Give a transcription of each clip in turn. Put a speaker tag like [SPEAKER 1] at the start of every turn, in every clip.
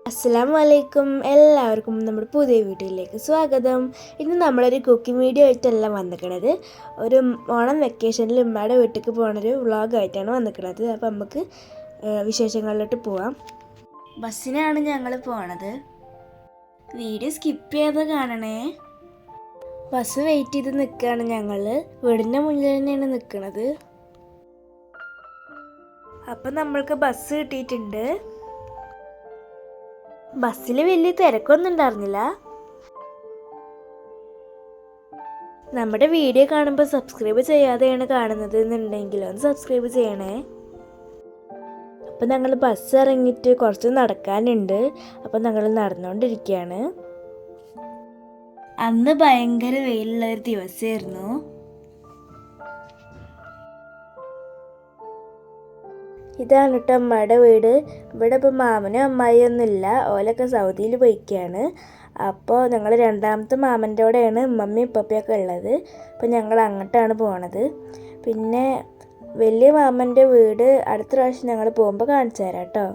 [SPEAKER 1] അസ്സലാമു അലൈക്കും. എല്ലാവർക്കും നമ്മുടെ പുതിയ വീഡിയോയിലേക്ക് സ്വാഗതം. ഇന്ന് നമ്മളൊരു കുക്കിംഗ് വീഡിയോ ആയിട്ടല്ല വന്നിരിക്കുന്നത്. ഒരു ഓണം വെക്കേഷനിൽ ഉമ്മയുടെ വീട്ടിലേക്ക് പോകുന്നൊരു വ്ളോഗായിട്ടാണ് വന്നിരിക്കുന്നത്. അപ്പോൾ നമുക്ക് വിശേഷങ്ങളിലോട്ട് പോവാം. ബസ്സിനാണ് ഞങ്ങൾ പോണത്. വീഡിയോ സ്കിപ്പ് ചെയ്ത് കാണണേ. ബസ് വെയിറ്റ് ചെയ്ത് നിൽക്കുകയാണ് ഞങ്ങൾ. വീടിൻ്റെ മുന്നിൽ തന്നെയാണ് നിൽക്കുന്നത്. അപ്പം നമ്മൾക്ക് ബസ് കിട്ടിയിട്ടുണ്ട്. ബസ്സിൽ വലിയ തിരക്കൊന്നും ഉണ്ടായിരുന്നില്ല. നമ്മുടെ വീഡിയോ കാണുമ്പോൾ സബ്സ്ക്രൈബ് ചെയ്യാതെയാണ് കാണുന്നത് എന്നുണ്ടെങ്കിൽ ഒന്ന് സബ്സ്ക്രൈബ് ചെയ്യണേ. അപ്പം ഞങ്ങൾ ബസ് ഇറങ്ങിയിട്ട് കുറച്ച് നടക്കാനുണ്ട്. അപ്പം ഞങ്ങൾ നടന്നുകൊണ്ടിരിക്കുകയാണ്. അന്ന് ഭയങ്കര വെയിലുള്ള ഒരു ദിവസമായിരുന്നു. ഇതാണ് കേട്ടോ അമ്മയുടെ വീട്. ഇവിടെ ഇപ്പോൾ മാമനും അമ്മായിയൊന്നുമില്ല, ഓലൊക്കെ സൗദിയിൽ പോയിക്കുകയാണ്. അപ്പോൾ ഞങ്ങൾ രണ്ടാമത്തെ മാമൻ്റെ കൂടെയാണ് ഉമ്മമ്മയും ഉപ്പപ്പയൊക്കെ ഉള്ളത്. അപ്പോൾ ഞങ്ങൾ അങ്ങോട്ടാണ് പോണത്. പിന്നെ വലിയ മാമൻ്റെ വീട് അടുത്ത പ്രാവശ്യം ഞങ്ങൾ പോകുമ്പോൾ കാണിച്ചു തരാം കേട്ടോ.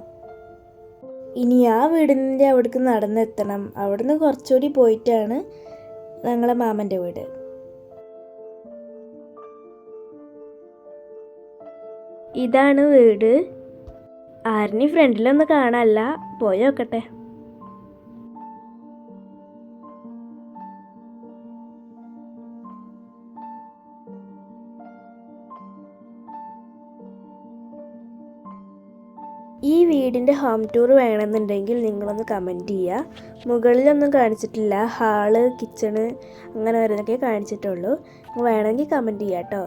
[SPEAKER 1] ഇനി ആ വീടിൻ്റെ അവിടേക്ക് നടന്നെത്തണം. അവിടുന്ന് കുറച്ചുകൂടി പോയിട്ടാണ് ഞങ്ങളെ മാമൻ്റെ വീട്. ഇതാണ് വീട്. ആരിനി ഫ്രണ്ടിലൊന്നും കാണാനല്ല, പോയി നോക്കട്ടെ. ഈ വീടിൻ്റെ ഹോം ടൂർ വേണമെന്നുണ്ടെങ്കിൽ നിങ്ങളൊന്ന് കമൻറ്റ് ചെയ്യുക. മുകളിലൊന്നും കാണിച്ചിട്ടില്ല, ഹാള് കിച്ചണ് അങ്ങനെ വരുന്നൊക്കെ കാണിച്ചിട്ടുള്ളൂ. വേണമെങ്കിൽ കമൻറ്റ് ചെയ്യാം കേട്ടോ.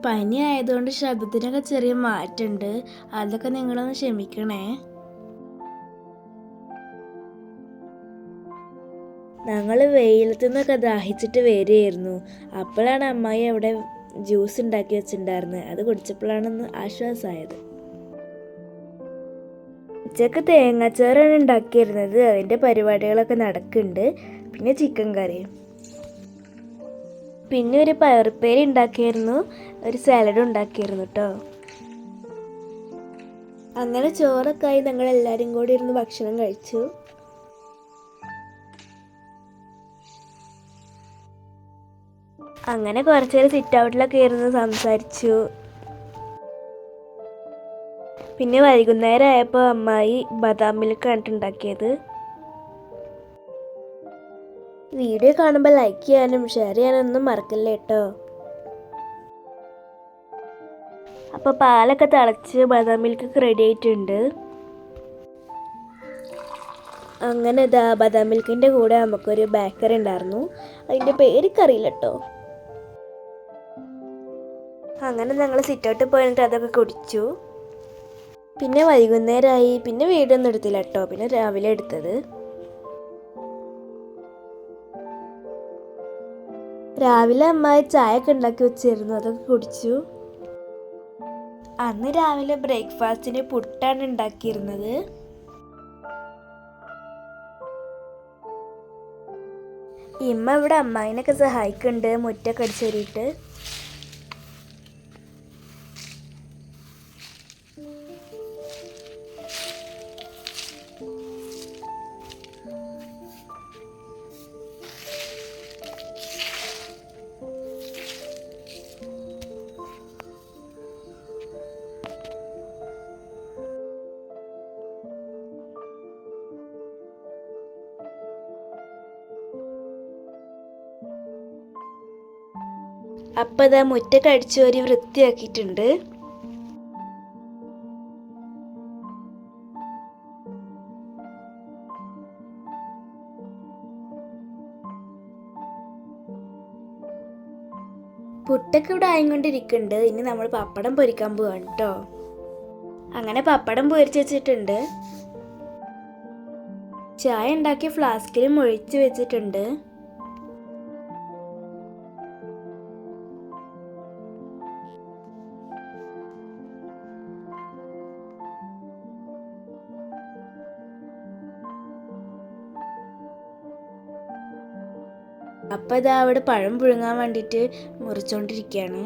[SPEAKER 1] പനി ആയതുകൊണ്ട് ശബ്ദത്തിനൊക്കെ ചെറിയ മാറ്റമുണ്ട്, അതൊക്കെ നിങ്ങളൊന്ന് ക്ഷമിക്കണേ. ഞങ്ങൾ വെയിലത്തു നിന്നൊക്കെ ദാഹിച്ചിട്ട് വരികയായിരുന്നു. അപ്പോഴാണ് അമ്മായി അവിടെ ജ്യൂസ് ഉണ്ടാക്കി വെച്ചിട്ടുണ്ടായിരുന്നത്. അത് കുടിച്ചപ്പോഴാണ് ആശ്വാസമായത്. ഉച്ചക്ക് തേങ്ങാച്ചോറാണ് ഉണ്ടാക്കിയിരുന്നത്. അതിൻ്റെ പരിപാടികളൊക്കെ നടക്കുന്നുണ്ട്. പിന്നെ ചിക്കൻ കറിയും, പിന്നെ ഒരു പയറുപ്പേരി ഉണ്ടാക്കിയായിരുന്നു, ഒരു സാലഡ് ഉണ്ടാക്കിയിരുന്നു കേട്ടോ. അങ്ങനെ ചോറൊക്കെ ആയി ഞങ്ങൾ എല്ലാവരും കൂടി ഇരുന്ന് ഭക്ഷണം കഴിച്ചു. അങ്ങനെ കുറച്ച് നേരം സിറ്റ് ഔട്ടിലൊക്കെ ഇരുന്ന് സംസാരിച്ചു. പിന്നെ വൈകുന്നേരം ആയപ്പോൾ അമ്മായി ബദാം മിൽക്കാണ് ഉണ്ടാക്കിയത്. വീഡിയോ കാണുമ്പോൾ ലൈക്ക് ചെയ്യാനും ഷെയർ ചെയ്യാനൊന്നും മറക്കല്ലേ കേട്ടോ. അപ്പോൾ പാലൊക്കെ തിളച്ച് ബദാം മിൽക്കൊക്കെ റെഡി ആയിട്ടുണ്ട്. അങ്ങനെ ഇതാ ബദാം മിൽക്കിൻ്റെ കൂടെ നമുക്കൊരു ബേക്കറി ഉണ്ടായിരുന്നു. അതിൻ്റെ പേരൊക്കറിയില്ല കേട്ടോ. അങ്ങനെ ഞങ്ങൾ സിറ്റൗട്ട് പോയിട്ട് അതൊക്കെ കുടിച്ചു. പിന്നെ വൈകുന്നേരമായി. പിന്നെ വീഡിയോ ഒന്നും എടുത്തില്ല കേട്ടോ. പിന്നെ രാവിലെ എടുത്തത്. രാവിലെ അമ്മായി ചായ ഒക്കെ ഉണ്ടാക്കി വെച്ചിരുന്നു, അതൊക്കെ കുടിച്ചു. അന്ന് രാവിലെ ബ്രേക്ക്ഫാസ്റ്റിന് പുട്ടാണ് ഉണ്ടാക്കിയിരുന്നത്. ഇമ്മ ഇവിടെ അമ്മായിനൊക്കെ സഹായിക്കുന്നുണ്ട് മുറ്റൊക്കെ അടിച്ചേരിയിട്ട്. അപ്പം ഇതാ മുറ്റൊക്കെ അടിച്ചു ഒരു വൃത്തിയാക്കിയിട്ടുണ്ട്. പുട്ടൊക്കെ ഇവിടെ ആയിക്കൊണ്ടിരിക്കുന്നുണ്ട്. ഇനി നമ്മൾ പപ്പടം പൊരിക്കാൻ പോവാണ് കേട്ടോ. അങ്ങനെ പപ്പടം പൊരിച്ച് വെച്ചിട്ടുണ്ട്. ചായ ഉണ്ടാക്കി ഫ്ലാസ്കിലും ഒഴിച്ച് വെച്ചിട്ടുണ്ട്. അപ്പം ഇതാ അവിടെ പഴം പുഴുങ്ങാൻ വേണ്ടിയിട്ട് മുറിച്ചുകൊണ്ടിരിക്കുകയാണ്.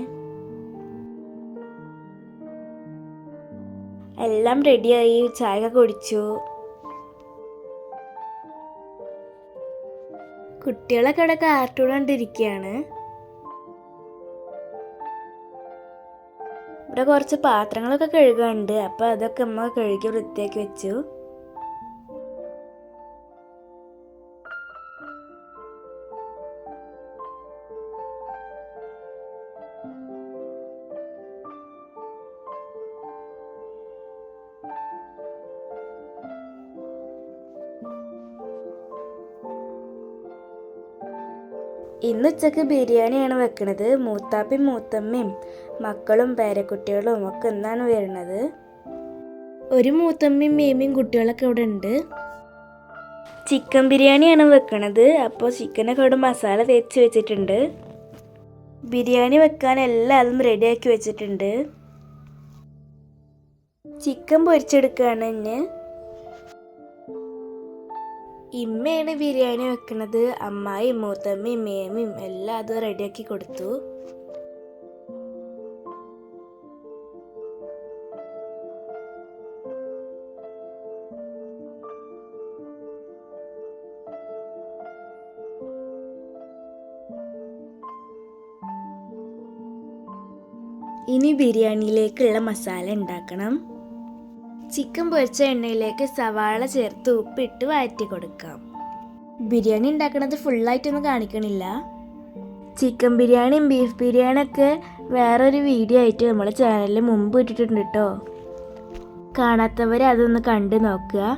[SPEAKER 1] എല്ലാം റെഡിയായി, ചായ കുടിച്ചു. കുട്ടികളൊക്കെ ഇവിടെ കാർട്ടൂൺ കണ്ടിരിക്കുകയാണ്. ഇവിടെ കുറച്ച് പാത്രങ്ങളൊക്കെ കഴുകാനുണ്ട്, അപ്പോൾ അതൊക്കെ അമ്മ കഴുകി വൃത്തിയാക്കി വെച്ചു. ഇന്ന് ഉച്ചക്ക് ബിരിയാണിയാണ് വെക്കണത്. മൂത്താപ്പയും മൂത്തമ്മയും മക്കളും പേരക്കുട്ടികളും ഒക്കെ ഇന്നാണ് വരുന്നത്. ഒരു മൂത്തമ്മയും മേമയും കുട്ടികളൊക്കെ ഇവിടെ ഉണ്ട്. ചിക്കൻ ബിരിയാണിയാണ് വെക്കണത്. അപ്പോൾ ചിക്കനൊക്കെ ഇവിടെ മസാല തേച്ച് വെച്ചിട്ടുണ്ട്. ബിരിയാണി വെക്കാൻ എല്ലാതും റെഡിയാക്കി വെച്ചിട്ടുണ്ട്. ചിക്കൻ പൊരിച്ചെടുക്കുകയാണ് ഇന്ന്. ഇമ്മയാണ് ബിരിയാണി വെക്കുന്നത്. അമ്മായിയും മൂത്തമ്മയും മേമയും എല്ലാം അത് റെഡിയാക്കി കൊടുത്തു. ഇനി ബിരിയാണിയിലേക്കുള്ള മസാല ഉണ്ടാക്കണം. ചിക്കൻ പൊരിച്ച എണ്ണയിലേക്ക് സവാള ചേർത്ത് ഉപ്പിട്ട് വഴറ്റി കൊടുക്കാം. ബിരിയാണി ഉണ്ടാക്കുന്നത് ഫുള്ളായിട്ടൊന്നും കാണിക്കണില്ല. ചിക്കൻ ബിരിയാണിയും ബീഫ് ബിരിയാണിയൊക്കെ വേറൊരു വീഡിയോ ആയിട്ട് നമ്മുടെ ചാനലിൽ മുമ്പ് ഇട്ടിട്ടുണ്ട് കേട്ടോ. കാണാത്തവർ അതൊന്ന് കണ്ടു നോക്കുക.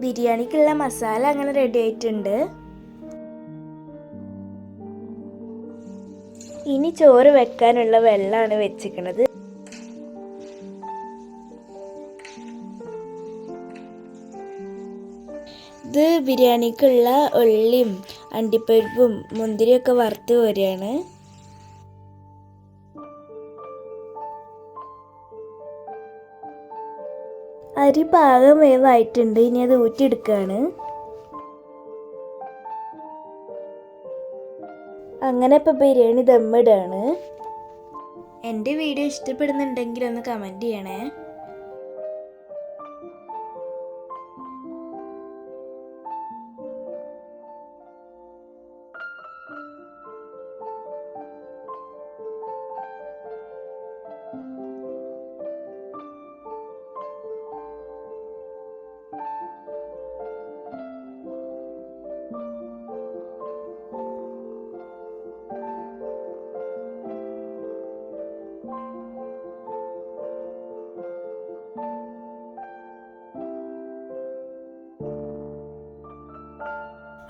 [SPEAKER 1] ബിരിയാണിക്കുള്ള മസാല അങ്ങനെ റെഡി ആയിട്ടുണ്ട്. ഇനി ചോറ് വെക്കാനുള്ള വെള്ളമാണ് വെച്ചിരിക്കുന്നത്. ഇത് ബിരിയാണിക്കുള്ള ഉള്ളിയും അണ്ടിപ്പരിപ്പും മുന്തിരിയൊക്കെ വറുത്ത് കോരുകയാണ്. അരി പാകം വേവായിട്ടുണ്ട്. ഇനി അത് ഊറ്റിയെടുക്കുകയാണ്. അങ്ങനെ ഇപ്പോൾ ബിരിയാണി ദമ്മിടുകയാണ്. എൻ്റെ വീഡിയോ ഇഷ്ടപ്പെടുന്നുണ്ടെങ്കിൽ ഒന്ന് കമൻറ്റ് ചെയ്യണേ.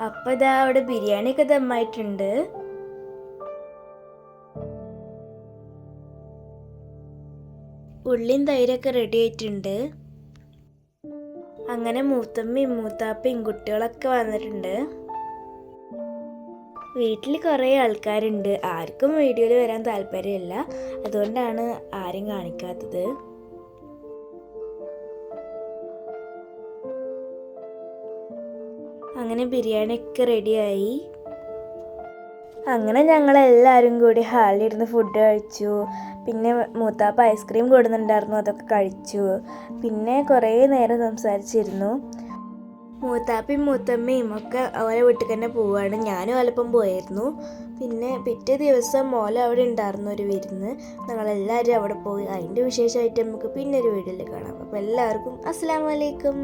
[SPEAKER 1] അപ്പോൾ ഇതാ അവിടെ ബിരിയാണിയൊക്കെ ദമ്മായിട്ടുണ്ട്. ഉള്ളിയും തൈരൊക്കെ റെഡി ആയിട്ടുണ്ട്. അങ്ങനെ മൂത്തമ്മയും മൂത്താപ്പയും കുട്ടികളൊക്കെ വന്നിട്ടുണ്ട്. വീട്ടിൽ കുറേ ആൾക്കാരുണ്ട്. ആർക്കും വീഡിയോയിൽ വരാൻ താല്പര്യമില്ല, അതുകൊണ്ടാണ് ആരും കാണിക്കാത്തത്. അങ്ങനെ ബിരിയാണിയൊക്കെ റെഡിയായി. അങ്ങനെ ഞങ്ങളെല്ലാവരും കൂടി ഹാളിലിരുന്ന് ഫുഡ് കഴിച്ചു. പിന്നെ മൂത്താപ്പ ഐസ്ക്രീം കൊടുക്കുന്നുണ്ടായിരുന്നു, അതൊക്കെ കഴിച്ചു. പിന്നെ കുറേ നേരം സംസാരിച്ചിരുന്നു. മൂത്താപ്പയും മൂത്തമ്മയും ഒക്കെ അവരെ വീട്ടിൽ തന്നെ പോവുകയാണ്. ഞാനും വലപ്പം പോയിരുന്നു. പിന്നെ പിറ്റേ ദിവസം മോല അവിടെ ഉണ്ടായിരുന്നു ഒരു വിരുന്ന്. ഞങ്ങളെല്ലാവരും അവിടെ പോയി. അതിൻ്റെ വിശേഷമായിട്ട് നമുക്ക് പിന്നെ ഒരു വീഡിയോയിൽ കാണാം. അപ്പോൾ എല്ലാവർക്കും അസ്സലാമു അലൈക്കും.